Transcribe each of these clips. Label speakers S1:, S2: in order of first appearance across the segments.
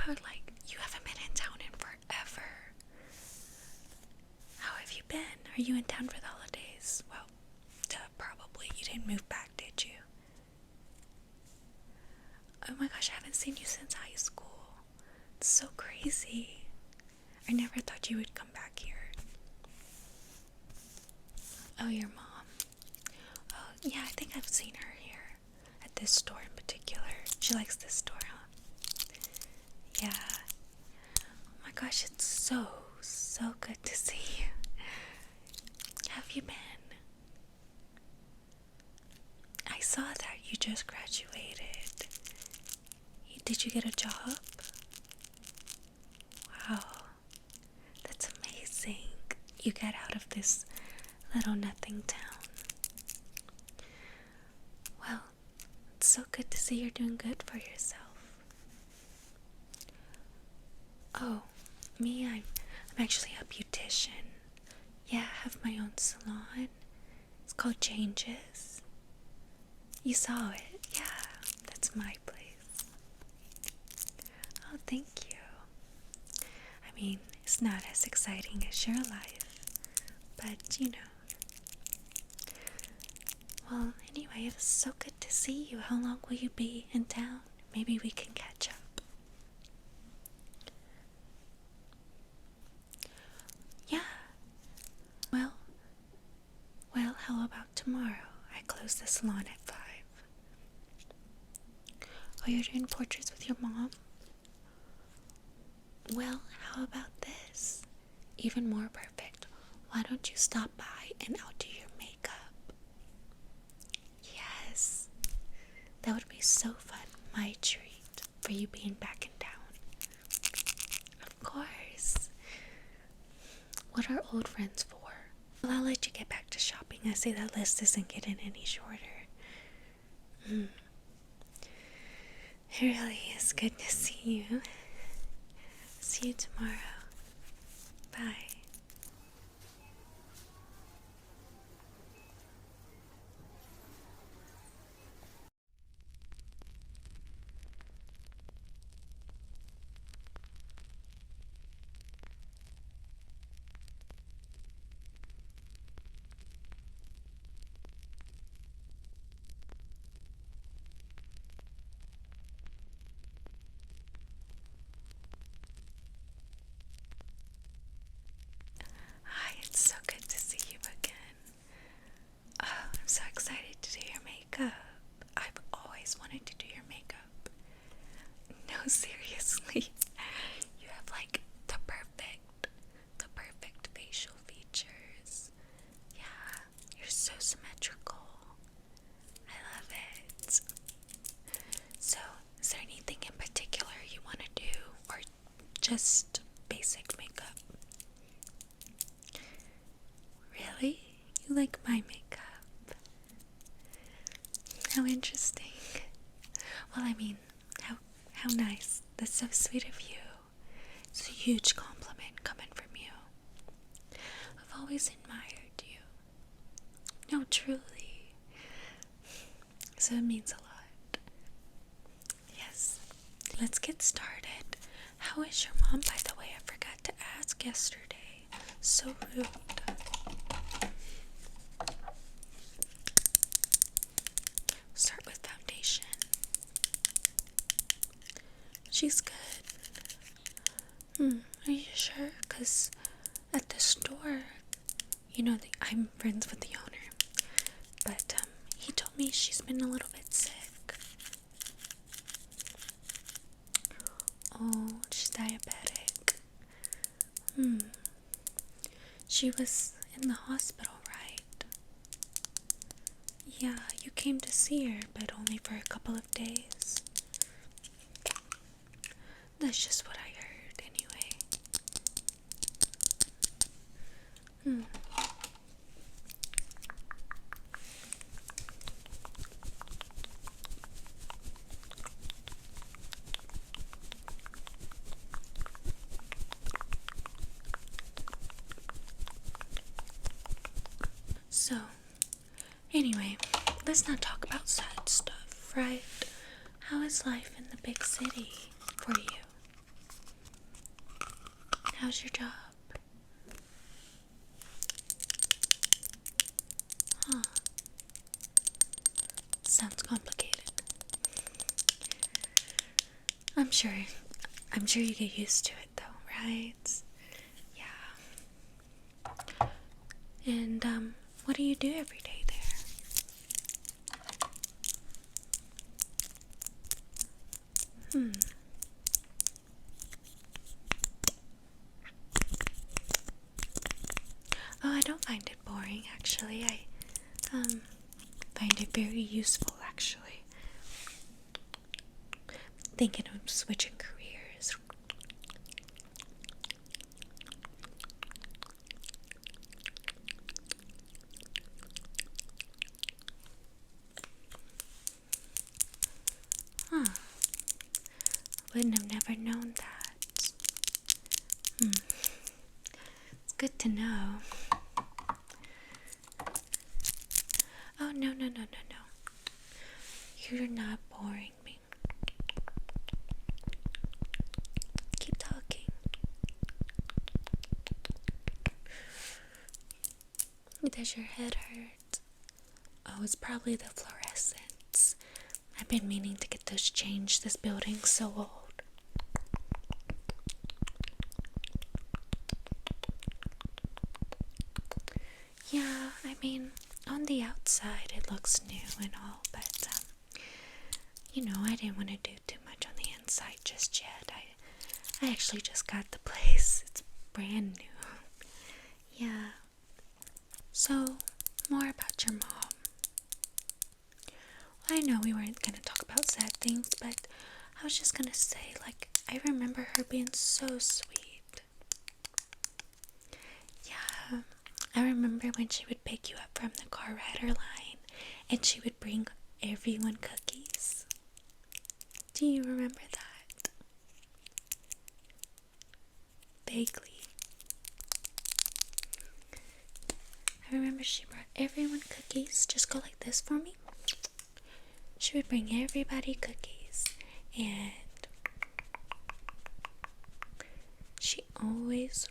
S1: like, you haven't been in town in forever. How have you been? Are you in town for the holidays? Well, probably. You didn't move back, did you? Oh my gosh, I haven't seen you since high school. It's so crazy. I never thought you would come back here. Oh, your mom. Oh, yeah, I think I've seen her here. At this store in particular. She likes this store, huh? Yeah. Oh my gosh, it's so good to see you. How have you been? I saw that you just graduated. Did you get a job? Wow. That's amazing. You got out of this little nothing town. Well, it's so good to see you're doing good for yourself. Oh, me, I'm actually a beautician. Yeah, I have my own salon. It's called Changes. You saw it. Yeah, that's my place. Oh, thank you. I mean, it's not as exciting as your life, but you know. Well, anyway, it was so good to see you. How long will you be in town? Maybe we can catch up. Yeah. Well, how about tomorrow? I close the salon at 5. Oh, you're doing portraits with your mom? Well, how about this? Even more perfect. Why don't you stop by and I'll do your makeup? Yes. That would be so fun. My treat for you being back in town. Of course. What are old friends for? Well, I'll let you get back to shopping. I see that list isn't getting any shorter. It really is good to see you. See you tomorrow. Bye. Hi, it's so good to see you again. Oh, I'm so excited to do your makeup. I've always wanted to do your makeup. No, seriously. You have like the perfect facial features. Yeah, you're so symmetrical. I love it. So, is there anything in particular you want to do, or just basic makeup? Really? You like my makeup? How interesting. Well, I mean, how nice. That's so sweet of you. It's a huge compliment coming from you. I've always admired you. No, truly. So it means a lot. Yes. Let's get started. How is your mom, by the way? I forgot to ask yesterday. So rude. Start with foundation. She's good. Are you sure? Because at the store, I'm friends with the owner, but he told me she's been a little bit sick. Oh, she's diabetic. She was in the hospital, right? Yeah, you came to see her, but only for a couple of days. That's just what I heard, anyway. So, anyway, let's not talk about sad stuff, right? How is life in the big city for you? I'm sure you get used to it though, right? Yeah. And, what do you do every day there? Hmm. Oh, I don't find it boring, actually. I find it very useful, actually. Thinking of switching careers. Huh. Wouldn't have never known that. It's good to know. Oh, no, no, no, no, no. You're not boring me. Keep talking. Does your head hurt? Oh, it's probably the fluorescents. I've been meaning to get those changed. This building's so old. Yeah, I mean, on the outside it looks new and all, but, I didn't want to do too much on the inside just yet. I actually just got the place. It's brand new. Yeah. So, more about your mom. I know we weren't gonna talk about sad things, but I was just gonna say, I remember her being so sweet. Yeah, I remember when she would pick you up from the car rider line and she would bring everyone cookies. Do you remember that? Vaguely. I remember she brought everyone cookies. Just go like this for me. She would bring everybody cookies, and she always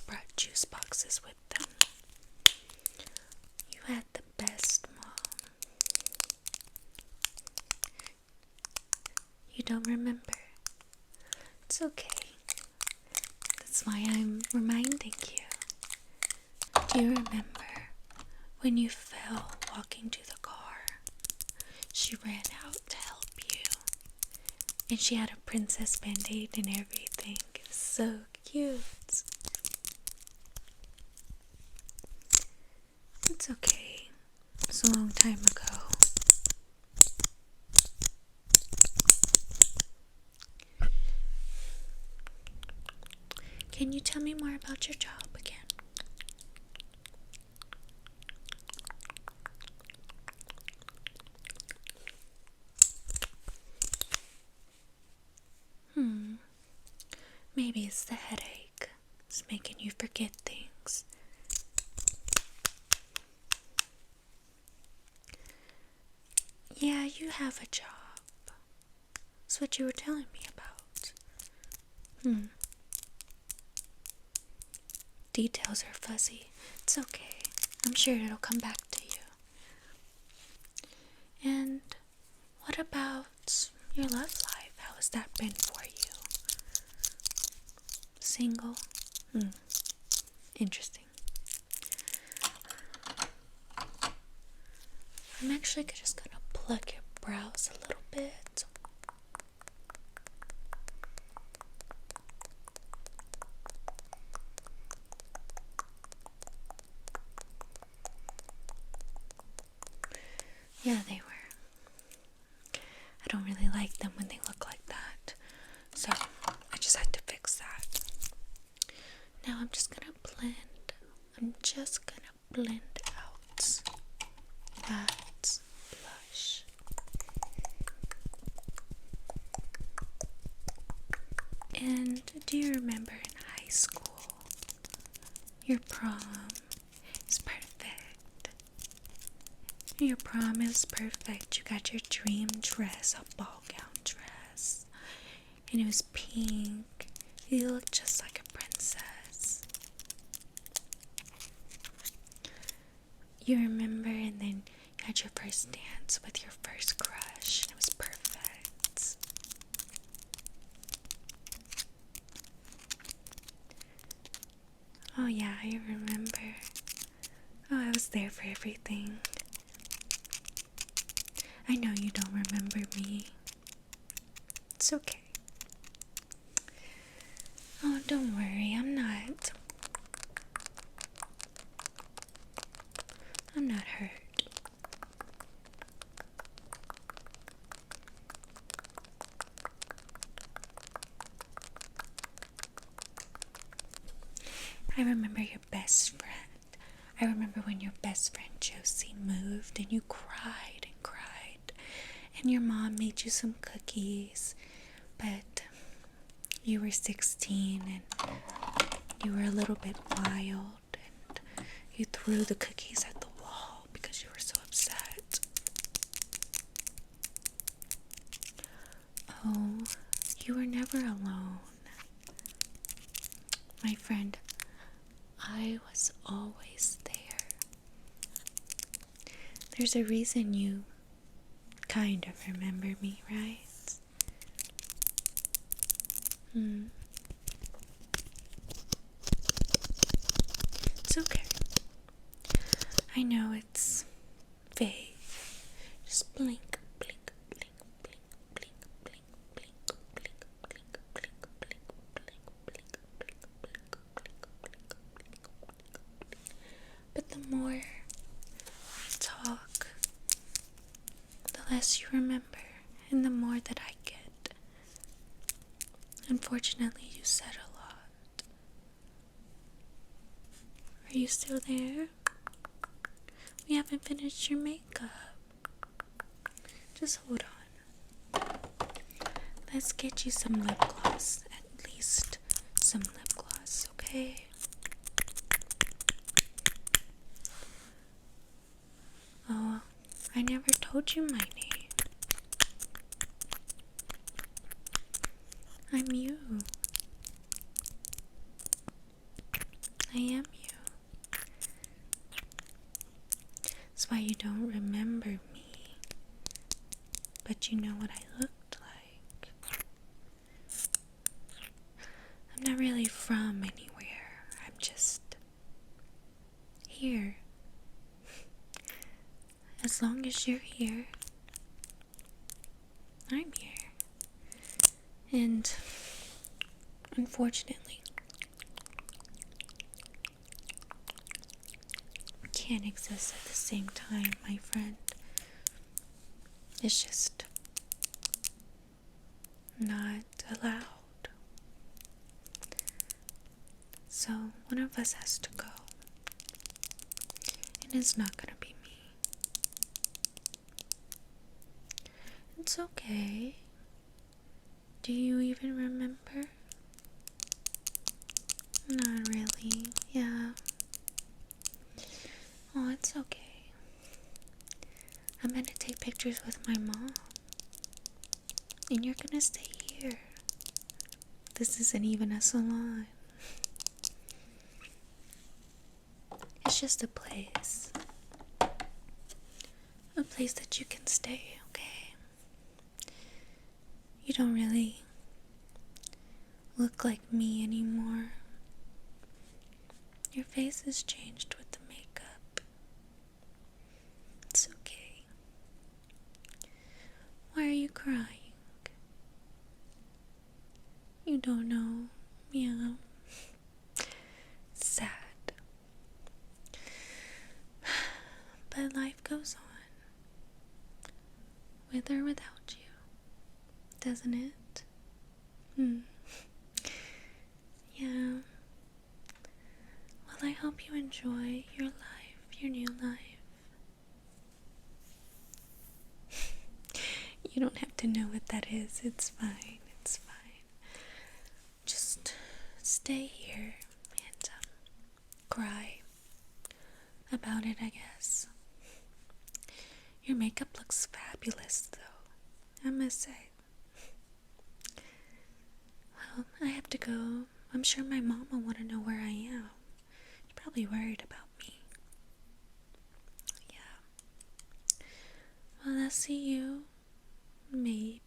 S1: brought juice boxes with them. You had the best mom. You don't remember? It's okay. That's why I'm reminding you. Do you remember when you fell walking to the car? She ran out to help you. And she had a princess band-aid and everything. It was so cute. It's okay. It's a long time ago. Can you tell me more about your job again? Maybe it's the headache. It's making you forget things. Yeah, you have a job. That's what you were telling me about. Details are fuzzy. It's okay. I'm sure it'll come back to you. And what about your love life? How has that been for you? Single? Interesting. I'm actually just gonna pluck your brows a little bit. Yeah, they were. I don't really like them when they look like that. So, I just had to fix that. Now I'm just gonna blend out that blush. And do you remember in high school, your prom is perfect? Your prom is perfect. You got your dream dress, a ball gown dress, and it was pink. You looked just like a princess. You remember, and then you had your first dance with your first crush, and it was perfect. Oh yeah, I remember. Oh, I was there for everything. I know you don't remember me. It's okay. Oh, don't worry, I'm not hurt. I remember your best friend. I remember when your best friend Josie moved and you cried and cried. And your mom made you some cookies. But you were 16 and you were a little bit wild. And you threw the cookies at the wall because you were so upset. Oh, you were never alone. My friend, I was always there. There's a reason you kind of remember me, right? It's okay. I know it's vague. Just blink, blink, blink, blink, blink, blink, blink, blink, blink, blink, blink, blink, blink. But the more we talk, the less you remember, and the more that I get. Unfortunately, you said a lot. Are you still there? We haven't finished your makeup. Just hold on. Let's get you some lip gloss. At least some lip gloss, okay? Oh, I never told you my name. I'm you. I am you. That's why you don't remember me. But you know what I looked like. I'm not really from anywhere. I'm just here. As long as you're here, I'm here. And unfortunately, we can't exist at the same time, my friend. It's just not allowed. So one of us has to go. And it's not gonna be me. It's okay. Do you even remember? Not really, yeah. Oh, it's okay. I'm gonna take pictures with my mom. And you're gonna stay here. This isn't even a salon. It's just a place. A place that you can stay, okay? You don't really look like me anymore. Your face has changed with the makeup. It's okay. Why are you crying? You don't know. Yeah. Sad. But life goes on. With or without you. Doesn't it? Yeah. Well, I hope you enjoy your life, your new life. You don't have to know what that is. It's fine. It's fine. Just stay here and cry about it, I guess. Your makeup looks fabulous, though, I must say. Well, I have to go. I'm sure my mom will want to know where I am. She's probably worried about me. I'll see you maybe